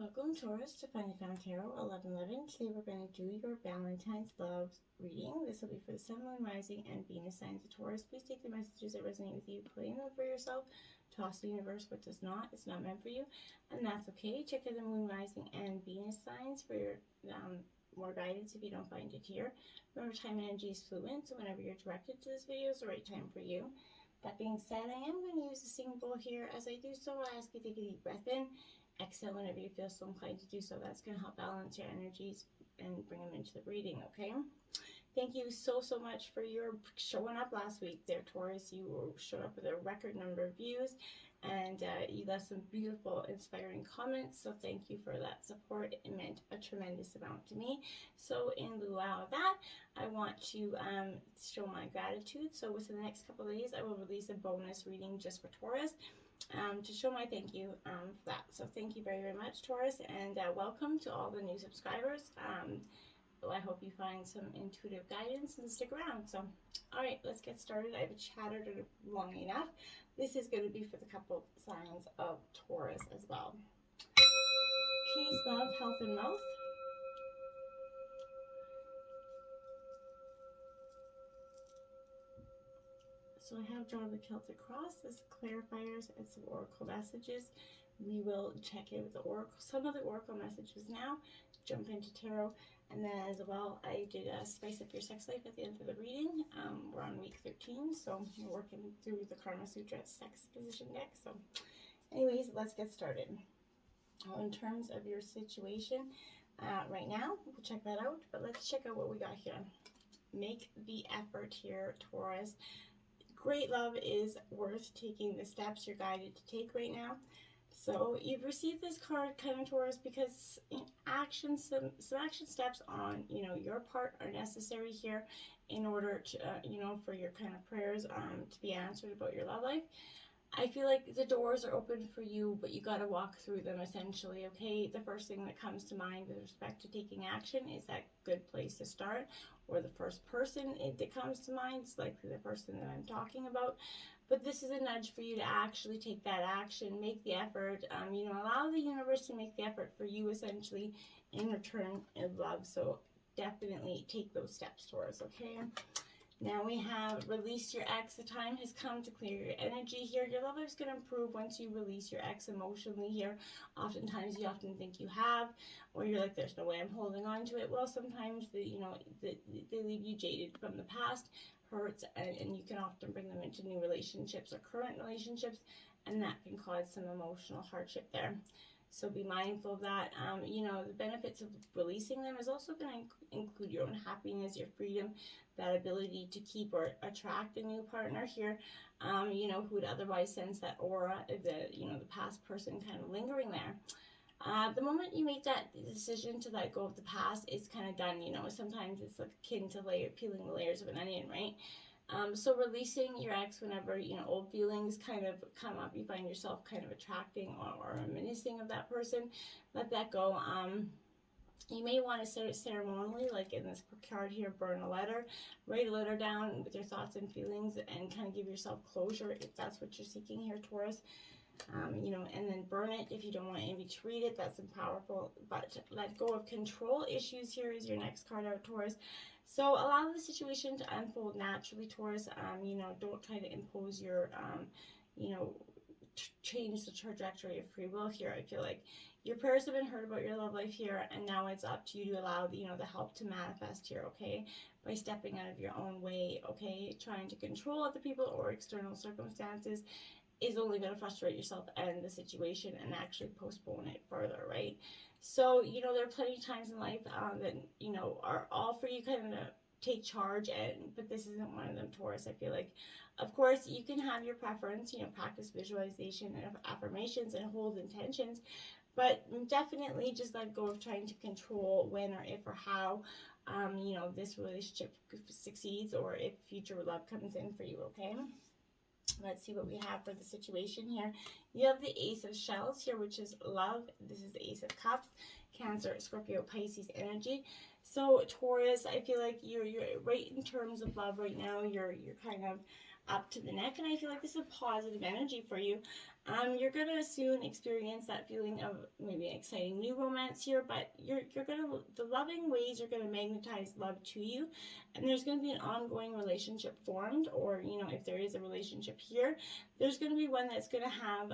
Welcome, Taurus, to Finally Found Tarot 1111. Today we're going to do your Valentine's Love reading. This will be for the Sun, Moon, Rising, and Venus signs of Taurus. Please take the messages that resonate with you, claim them for yourself, toss the universe what does not. It's not meant for you, and that's okay. Check out the Moon, Rising, and Venus signs for your more guidance if you don't find it here. Remember, time and energy is fluid, so whenever you're directed to this video is the right time for you. That being said, I am going to use a singing bowl here. As I do so, I ask you to take a deep breath in. Exhale whenever you feel so inclined to do so. That's going to help balance your energies and bring them into the reading, okay? Thank you so much for your showing up last week there, Taurus. You showed up with a record number of views, and you left some beautiful, inspiring comments, so thank you for that support. It meant a tremendous amount to me. So in lieu of that, I want to show my gratitude. So within the next couple of days, I will release a bonus reading just for Taurus, to show my thank you for that. So thank you very much, Taurus, and welcome to all the new subscribers. I hope you find some intuitive guidance and stick around. So, all right, let's get started. I've chattered it long enough. This is going to be for the couple signs of Taurus as well. Peace, love, health, and wealth. So I have drawn the Celtic cross as clarifiers and some oracle messages. We will check in with the oracle, some of the oracle messages now, jump into tarot, and then as well I did spice up your sex life at the end of the reading. We're on week 13, so we're working through the Karma Sutra sex position deck. So anyways, let's get started. In terms of your situation right now, we'll check that out, but let's check out what we got here. Make the effort here, Taurus. Great love is worth taking the steps you're guided to take right now. So you've received this card, kind of, Taurus, because some action steps on your part are necessary here in order to for your kind of prayers to be answered about your love life. I feel like the doors are open for you, but you got to walk through them essentially, okay? The first thing that comes to mind with respect to taking action is that good place to start, or the first person that comes to mind is likely the person that I'm talking about. But this is a nudge for you to actually take that action, make the effort, allow the universe to make the effort for you essentially in return of love. So definitely take those steps, Taurus, okay? Now we have release your ex. The time has come to clear your energy here. Your love life is going to improve once you release your ex emotionally here. Oftentimes you often think you have, or you're like, there's no way I'm holding on to it. Well, sometimes they leave you jaded from the past, hurts, and you can often bring them into new relationships or current relationships, and that can cause some emotional hardship there. So be mindful of that. The benefits of releasing them is also going to include your own happiness, your freedom, that ability to keep or attract a new partner here, who would otherwise sense that aura of the past person kind of lingering there. The moment you make that decision to let go of the past, it's kind of done. Sometimes it's like akin to peeling the layers of an onion, right? So releasing your ex whenever, old feelings kind of come up, you find yourself kind of attracting or reminiscing of that person, let that go. You may want to start it ceremonially, like in this card here, burn a letter, write a letter down with your thoughts and feelings and kind of give yourself closure if that's what you're seeking here, Taurus. And then burn it if you don't want anybody to read it. That's powerful. But let go of control issues here is your next card out, Taurus. So allow the situation to unfold naturally, Taurus. Don't try to impose your, change the trajectory of free will here. I feel like your prayers have been heard about your love life here, and now it's up to you to allow the help to manifest here, okay? By stepping out of your own way, okay? Trying to control other people or external circumstances is only going to frustrate yourself and the situation and actually postpone it further, right? So, there are plenty of times in life that, are all for you kind of take charge, but this isn't one of them, Taurus. I feel like, of course, you can have your preference, practice visualization and affirmations and hold intentions, but definitely just let go of trying to control when or if or how, this relationship succeeds or if future love comes in for you, okay? Let's see what we have for the situation here. You have the Ace of Shells here, which is love. This is the Ace of Cups, Cancer, Scorpio, Pisces energy. So Taurus, I feel like you're right in terms of love right now. You're kind of up to the neck, and I feel like this is a positive energy for you. You're going to soon experience that feeling of maybe an exciting new romance here, but the loving ways are going to magnetize love to you, and there's going to be an ongoing relationship formed, or, if there is a relationship here, there's going to be one that's going to have,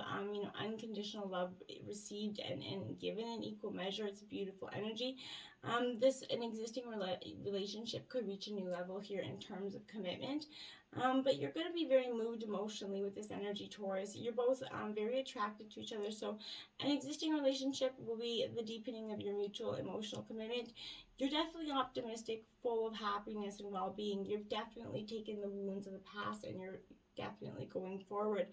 unconditional love received and given in equal measure. It's a beautiful energy. An existing relationship could reach a new level here in terms of commitment. But you're going to be very moved emotionally with this energy, Taurus. You're both very attracted to each other. So an existing relationship will be the deepening of your mutual emotional commitment. You're definitely optimistic, full of happiness and well-being. You've definitely taken the wounds of the past, and you're definitely going forward.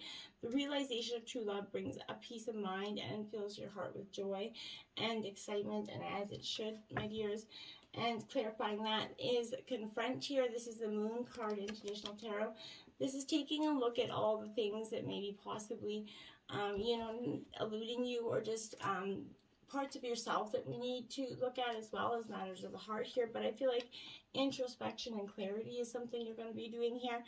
The realization of true love brings a peace of mind and fills your heart with joy and excitement, and as it should, my dears. And clarifying that is confront here. This is the Moon card in traditional tarot. This is taking a look at all the things that may be possibly, eluding you, or just parts of yourself that we need to look at, as well as matters of the heart here. But I feel like introspection and clarity is something you're going to be doing here.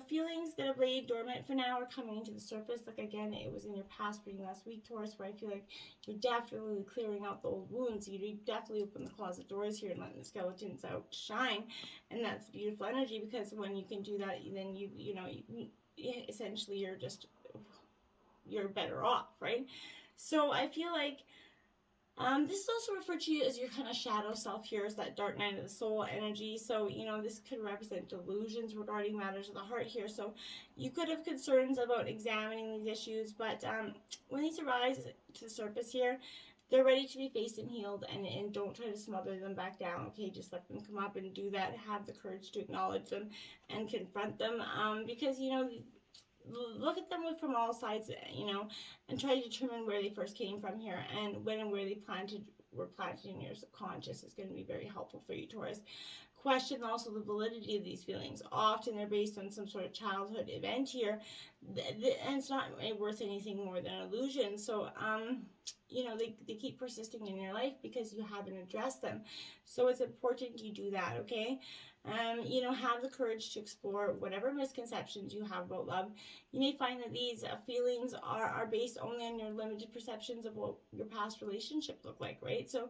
Feelings that have laid dormant for now are coming to the surface. Like, again, it was in your past reading last week, Taurus, where I feel like you're definitely clearing out the old wounds. You definitely open the closet doors here and letting the skeletons out shine. And that's beautiful energy, because when you can do that, then essentially you're better off, right? So I feel like this is also referred to as your kind of shadow self here, as that dark night of the soul energy. So, this could represent delusions regarding matters of the heart here. So you could have concerns about examining these issues, but when these arise to the surface here, they're ready to be faced and healed, and don't try to smother them back down, okay? Just let them come up and do that. Have the courage to acknowledge them and confront them, because, look at them from all sides, and try to determine where they first came from here, and when and where they were planted in your subconscious is going to be very helpful for you, Taurus. Question also the validity of these feelings. Often they're based on some sort of childhood event here, and it's not worth anything more than an illusion. So, they keep persisting in your life because you haven't addressed them. So it's important you do that, okay? Have the courage to explore whatever misconceptions you have about love. You may find that these feelings are based only on your limited perceptions of what your past relationship looked like, right? So,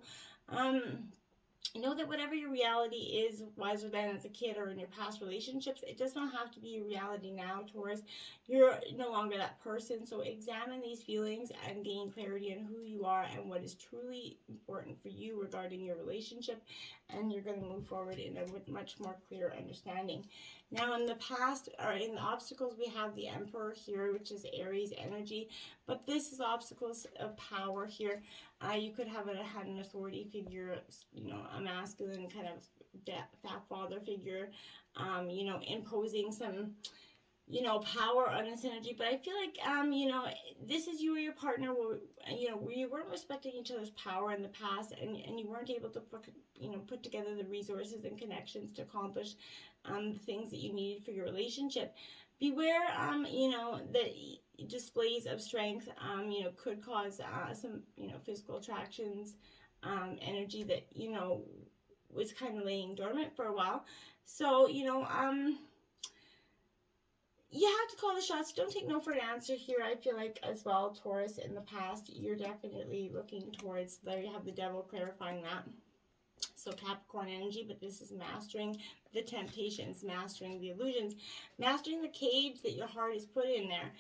know that whatever your reality is, wiser than as a kid or in your past relationships, it does not have to be your reality now, Taurus. You're no longer that person. So examine these feelings and gain clarity on who you are and what is truly important for you regarding your relationship, and you're going to move forward in a much more clear understanding. Now, in the past, or in the obstacles, we have the Emperor here, which is Aries energy, but this is obstacles of power here. You could have had an authority figure, a masculine kind of fat father figure, imposing some, power on this energy. But I feel like, this is you or your partner where you weren't respecting each other's power in the past, and you weren't able to put together the resources and connections to accomplish the things that you needed for your relationship. Beware, that displays of strength, could cause some, physical attractions, energy that, was kind of laying dormant for a while. So, you have to call the shots. Don't take no for an answer here. I feel like as well, Taurus, in the past, you're definitely looking towards, there you have the devil clarifying that. So Capricorn energy, but this is mastering the temptations, mastering the illusions, mastering the cage that your heart is put in there.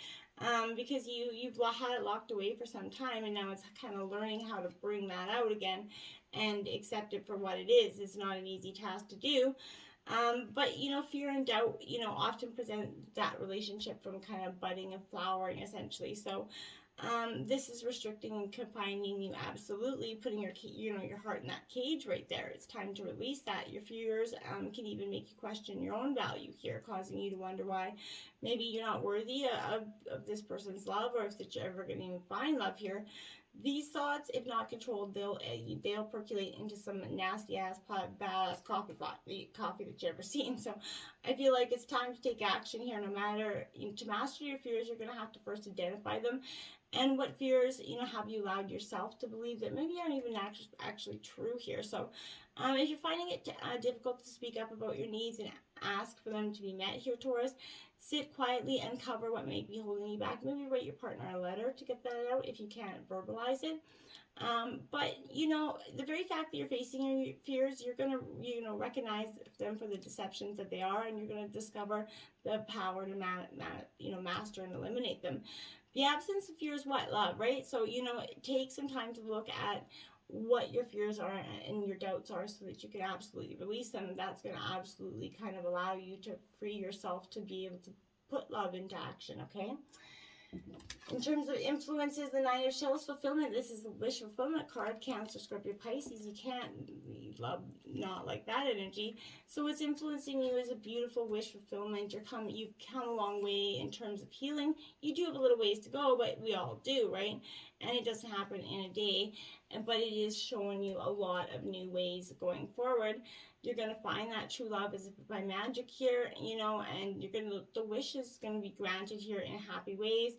Because you've had it locked away for some time, and now it's kind of learning how to bring that out again and accept it for what it is. It's not an easy task to do. But, fear and doubt, often present that relationship from kind of budding and flowering, essentially. So, this is restricting and confining you, absolutely, putting your heart in that cage right there. It's time to release that. Your fears can even make you question your own value here, causing you to wonder why maybe you're not worthy of this person's love, or if you're ever going to even find love here. These thoughts, if not controlled, they'll percolate into some nasty ass badass coffee that you ever seen. So I feel like it's time to take action here. No matter, to master your fears, you're going to have to first identify them, and what fears have you allowed yourself to believe that maybe aren't even actually true here. So if you're finding it difficult to speak up about your needs and ask for them to be met here, Taurus, Sit quietly and cover what may be holding you back. Maybe write your partner a letter to get that out if you can't verbalize it. But, you know, the very fact that you're facing your fears, you're going to, you know, recognize them for the deceptions that they are, and you're going to discover the power to master and eliminate them. The absence of fear is what? Love, right? So, you know, take some time to look at what your fears are and your doubts are so that you can absolutely release them. That's going to absolutely kind of allow you to free yourself to be able to put love into action, okay? In terms of influences, the Nine of Shells fulfillment, this is the wish fulfillment card. Cancer, Scorpio, Pisces. You can't love not like that energy. So what's influencing you is a beautiful wish fulfillment. You've come a long way in terms of healing. You do have a little ways to go, but we all do, right? And it doesn't happen in a day, but it is showing you a lot of new ways going forward. You're going to find that true love as if by magic here, you know, and the wish is going to be granted here in happy ways.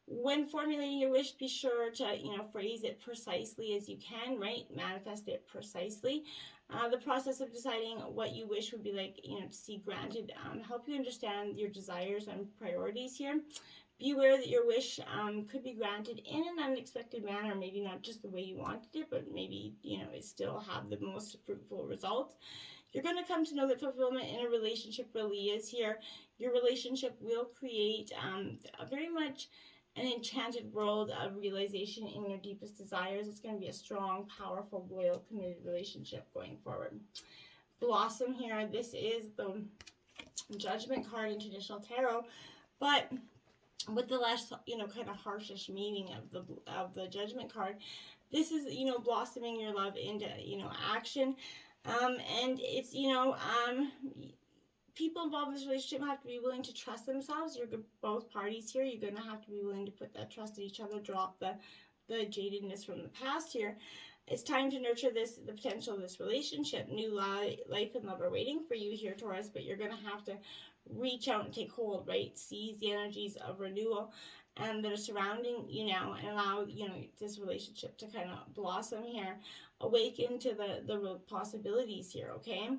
When formulating your wish, be sure to, you know, phrase it precisely as you can, right? Manifest it precisely. The process of deciding what you wish would be like, you know, to see granted, help you understand your desires and priorities here. Be aware that your wish could be granted in an unexpected manner, maybe not just the way you wanted it, but maybe, you know, it still have the most fruitful results. You're going to come to know that fulfillment in a relationship really is here. Your relationship will create a very much an enchanted world of realization in your deepest desires. It's going to be a strong, powerful, loyal, committed relationship going forward. Blossom here. This is the Judgment card in traditional tarot, but with the less, you know, kind of harshish meaning of the Judgment card, this is, you know, blossoming your love into, you know, action. And it's, you know, people involved in this relationship have to be willing to trust themselves. You're both parties here. You're going to have to be willing to put that trust in each other, drop the jadedness from the past here. It's time to nurture the potential of this relationship. New life and love are waiting for you here, Taurus, but you're going to have to reach out and take hold, right? Seize the energies of renewal that are surrounding you now and allow, you know, this relationship to kind of blossom here. Awaken to the possibilities here, okay?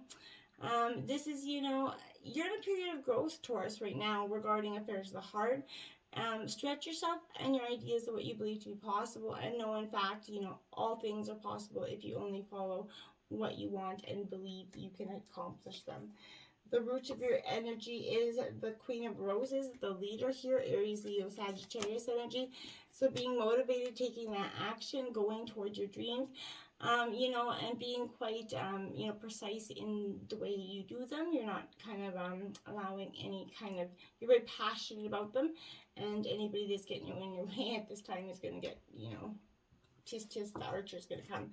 This is, you know, you're in a period of growth, Taurus, right now regarding affairs of the heart. Stretch yourself and your ideas of what you believe to be possible, and know, in fact, you know, all things are possible if you only follow what you want and believe you can accomplish them. The root of your energy is the Queen of Roses, the leader here, Aries, Leo, Sagittarius energy. So being motivated, taking that action, going towards your dreams, you know, and being quite, you know, precise in the way you do them. You're not kind of allowing any kind of, you're very passionate about them, and anybody that's getting you in your way at this time is going to get, you know, tisk, the archer's going to come.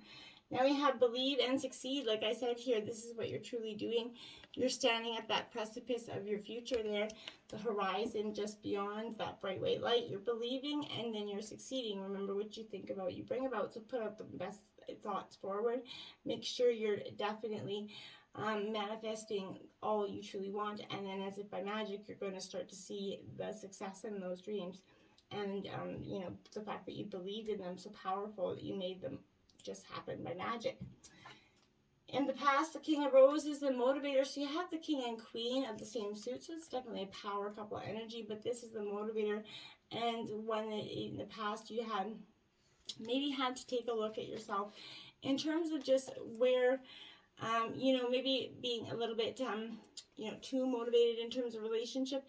Now we have believe and succeed. Like I said here, this is what you're truly doing. You're standing at that precipice of your future there, the horizon just beyond that bright white light. You're believing and then you're succeeding. Remember, what you think about, you bring about. So put out the best thoughts forward. Make sure you're definitely manifesting all you truly want. And then as if by magic, you're going to start to see the success in those dreams. And, you know, the fact that you believed in them so powerful that you made them just happen by magic. In the past, the King of Roses, the motivator. So you have the King and Queen of the same suit, so it's definitely a power couple energy, but this is the motivator. And when in the past you had maybe had to take a look at yourself in terms of just where, you know, maybe being a little bit, you know, too motivated in terms of relationship.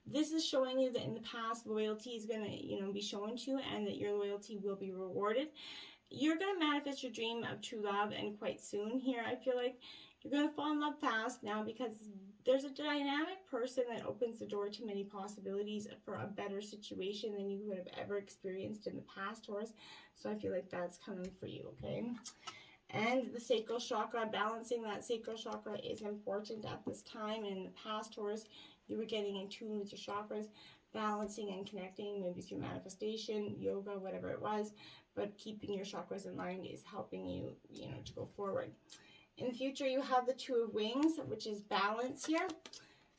This is showing you that in the past, loyalty is going to, you know, be shown to you, and that your loyalty will be rewarded. You're going to manifest your dream of true love, and quite soon here. I feel like you're going to fall in love fast now, because there's a dynamic person that opens the door to many possibilities for a better situation than you would have ever experienced in the past, Taurus. So I feel like that's coming for you, okay? And the sacral chakra, balancing that sacral chakra is important at this time. And in the past, Taurus, you were getting in tune with your chakras, balancing and connecting, maybe through manifestation, yoga, whatever it was. But keeping your chakras in line is helping you, you know, to go forward. In the future, you have the Two of Wings, which is balance here.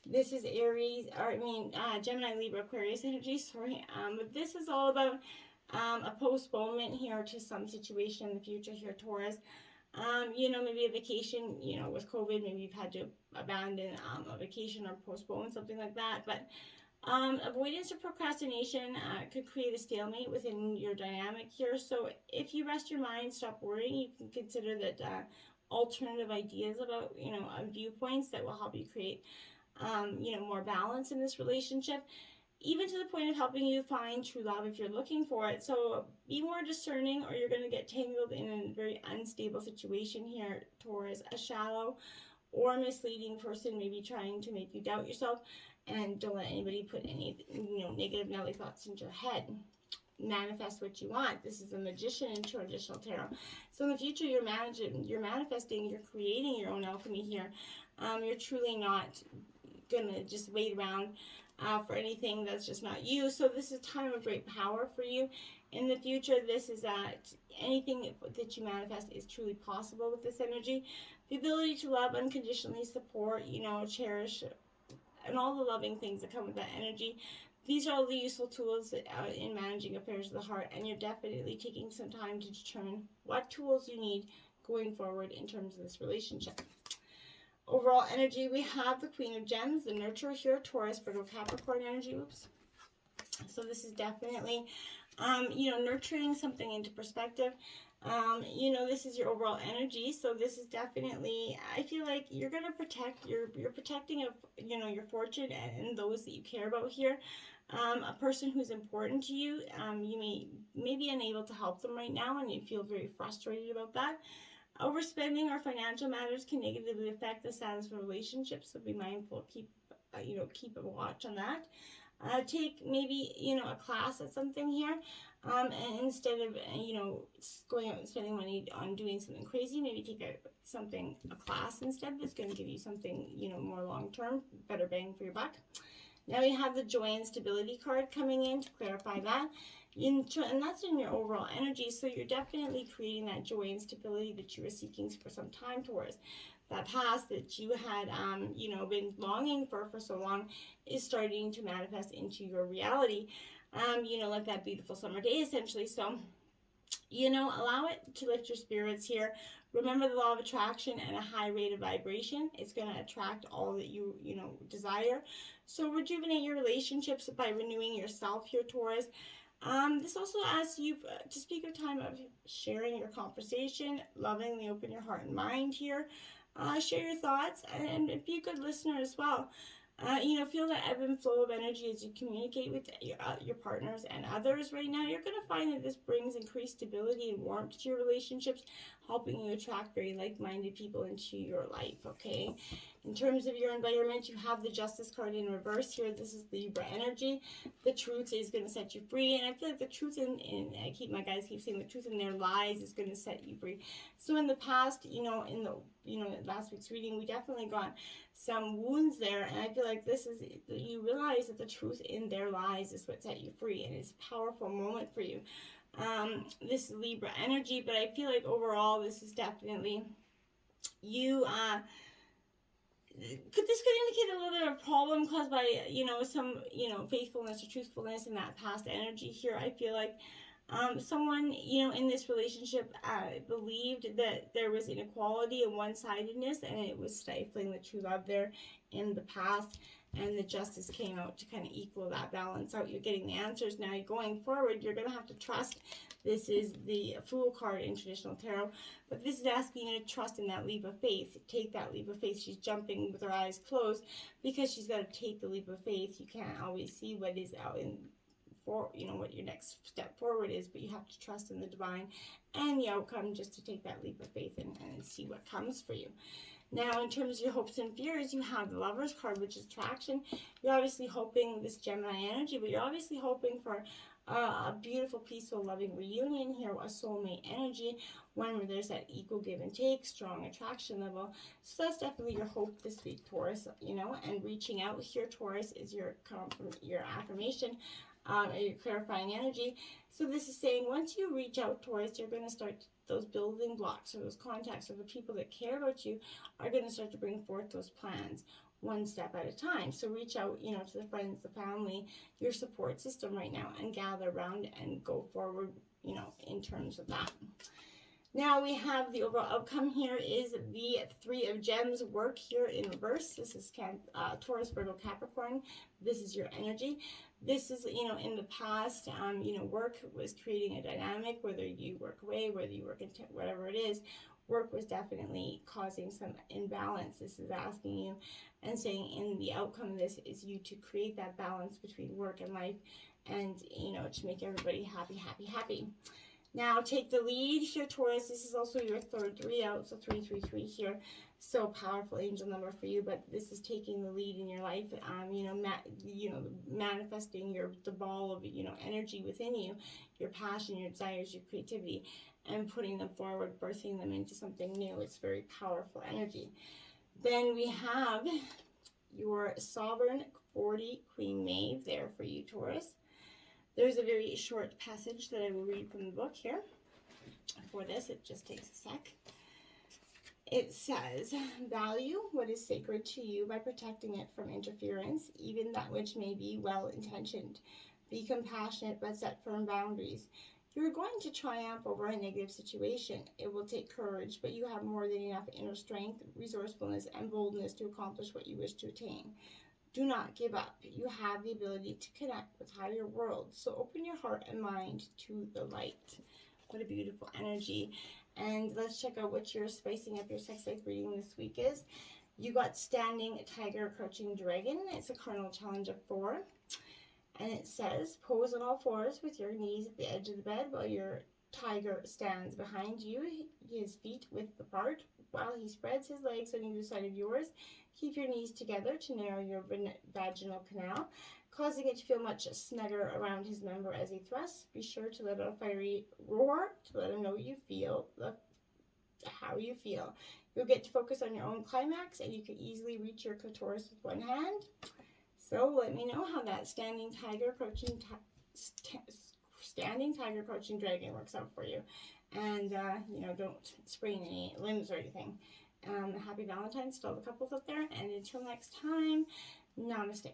This is Aries, or Gemini, Libra, Aquarius energy, sorry. But this is all about a postponement here to some situation in the future here, Taurus. You know, maybe a vacation, you know, with COVID, maybe you've had to abandon a vacation or postpone something like that. But Avoidance or procrastination could create a stalemate within your dynamic here. So if you rest your mind, stop worrying, you can consider that alternative ideas about, viewpoints that will help you create, more balance in this relationship, even to the point of helping you find true love if you're looking for it. So be more discerning, or you're going to get tangled in a very unstable situation here, Taurus. A shallow or misleading person may be trying to make you doubt yourself, and don't let anybody put any negative Nelly thoughts into your head. Manifest what you want. This is the Magician in traditional tarot. So in the future, you're manifesting, you're creating your own alchemy here. You're truly not gonna just wait around for anything that's just not you. So this is a time of great power for you. In the future, this is that anything that you manifest is truly possible with this energy. The ability to love unconditionally, support, cherish, and all the loving things that come with that energy. These are all the useful tools in managing affairs of the heart, and you're definitely taking some time to determine what tools you need going forward in terms of this relationship. Overall energy, we have the Queen of Gems, the nurturer here, Taurus, Virgo, Capricorn energy. Oops. So this is definitely, nurturing something into perspective. This is your overall energy. So this is definitely, I feel like you're going to protect, you're protecting of, your fortune and those that you care about here. A person who's important to you, you may be unable to help them right now, and you feel very frustrated about that. Overspending or financial matters can negatively affect the status of relationships, so be mindful. Keep a watch on that. Take maybe a class at something here, and instead of going out and spending money on doing something crazy, maybe take a class instead that's going to give you something more long term, better bang for your buck. Now we have the Joy and Stability card coming in to clarify that. And that's in your overall energy, so you're definitely creating that joy and stability that you were seeking for some time towards. That past that you had, been longing for so long is starting to manifest into your reality, like that beautiful summer day, essentially. So, allow it to lift your spirits here. Remember the law of attraction and a high rate of vibration. It's going to attract all that you desire. So rejuvenate your relationships by renewing yourself here, Taurus. This also asks you to speak of time of sharing your conversation, lovingly open your heart and mind here. Share your thoughts and be a good listener as well. Feel the ebb and flow of energy as you communicate with your partners and others right now. You're going to find that this brings increased stability and warmth to your relationships, helping you attract very like-minded people into your life, okay? In terms of your environment, you have the Justice card in reverse here. This is Libra energy. The truth is going to set you free, and I feel like the truth my guys keep saying the truth in their lies is going to set you free. So in the past, in last week's reading, we definitely got some wounds there, and I feel like you realize that the truth in their lies is what set you free, and it's a powerful moment for you. This is Libra energy, but I feel like overall this is definitely you. This could indicate a little bit of problem caused by some faithfulness or truthfulness in that past energy here. I feel like someone in this relationship believed that there was inequality and one-sidedness, and it was stifling the true love there in the past, and the Justice came out to kind of equal that balance out. You're getting the answers now. Going forward, you're going to have to trust. This is the Fool card in traditional tarot, but this is asking you to trust in that leap of faith. Take that leap of faith. She's jumping with her eyes closed because she's got to take the leap of faith. You can't always see what is out what your next step forward is, but you have to trust in the divine and the outcome just to take that leap of faith and see what comes for you. Now, in terms of your hopes and fears, you have the Lover's card, which is attraction. You're obviously hoping this Gemini energy, but you're obviously hoping for a beautiful, peaceful, loving reunion here, a soulmate energy, one where there's that equal give and take, strong attraction level. So that's definitely your hope this week, Taurus, and reaching out here, Taurus, is your affirmation, your clarifying energy. So this is saying once you reach out, Taurus, you're going to start those building blocks, or those contacts, or the people that care about you are going to start to bring forth those plans one step at a time. So reach out, to the friends, the family, your support system right now, and gather around and go forward, in terms of that. Now we have the overall outcome here is the Three of Gems work here in reverse. This is Taurus, Virgo, Capricorn. This is your energy. This is, you know, in the past, you know, work was creating a dynamic, whether you work away, whether you work in whatever it is, work was definitely causing some imbalance. This is asking you and saying in the outcome of this is you to create that balance between work and life and, you know, to make everybody happy, happy, happy. Now take the lead here, Taurus. This is also your third 3 out, so 333 here. So powerful angel number for you, but this is taking the lead in your life. You know, manifesting the ball of, you know, energy within you, your passion, your desires, your creativity, and putting them forward, birthing them into something new. It's very powerful energy. Then we have your Sovereign 40 Queen Maeve there for you, Taurus. There's a very short passage that I will read from the book here. For this, it just takes a sec. It says, value what is sacred to you by protecting it from interference, even that which may be well-intentioned. Be compassionate, but set firm boundaries. You are going to triumph over a negative situation. It will take courage, but you have more than enough inner strength, resourcefulness, and boldness to accomplish what you wish to attain. Do not give up. You have the ability to connect with higher worlds. So open your heart and mind to the light. What a beautiful energy. And let's check out what your spicing up your sex life reading this week is. You got Standing Tiger, Crouching Dragon. It's a carnal challenge of 4. And it says, pose on all fours with your knees at the edge of the bed while your tiger stands behind you, his feet width apart, while he spreads his legs on either side of yours. Keep your knees together to narrow your vaginal canal, causing it to feel much snugger around his member as he thrusts. Be sure to let out a fiery roar to let him know you feel how you feel. You'll get to focus on your own climax, and you can easily reach your clitoris with one hand. So let me know how that Standing Tiger, Crouching Dragon works out for you. And, you know, don't sprain any limbs or anything. Happy Valentine's to all the couples out there. And until next time, namaste.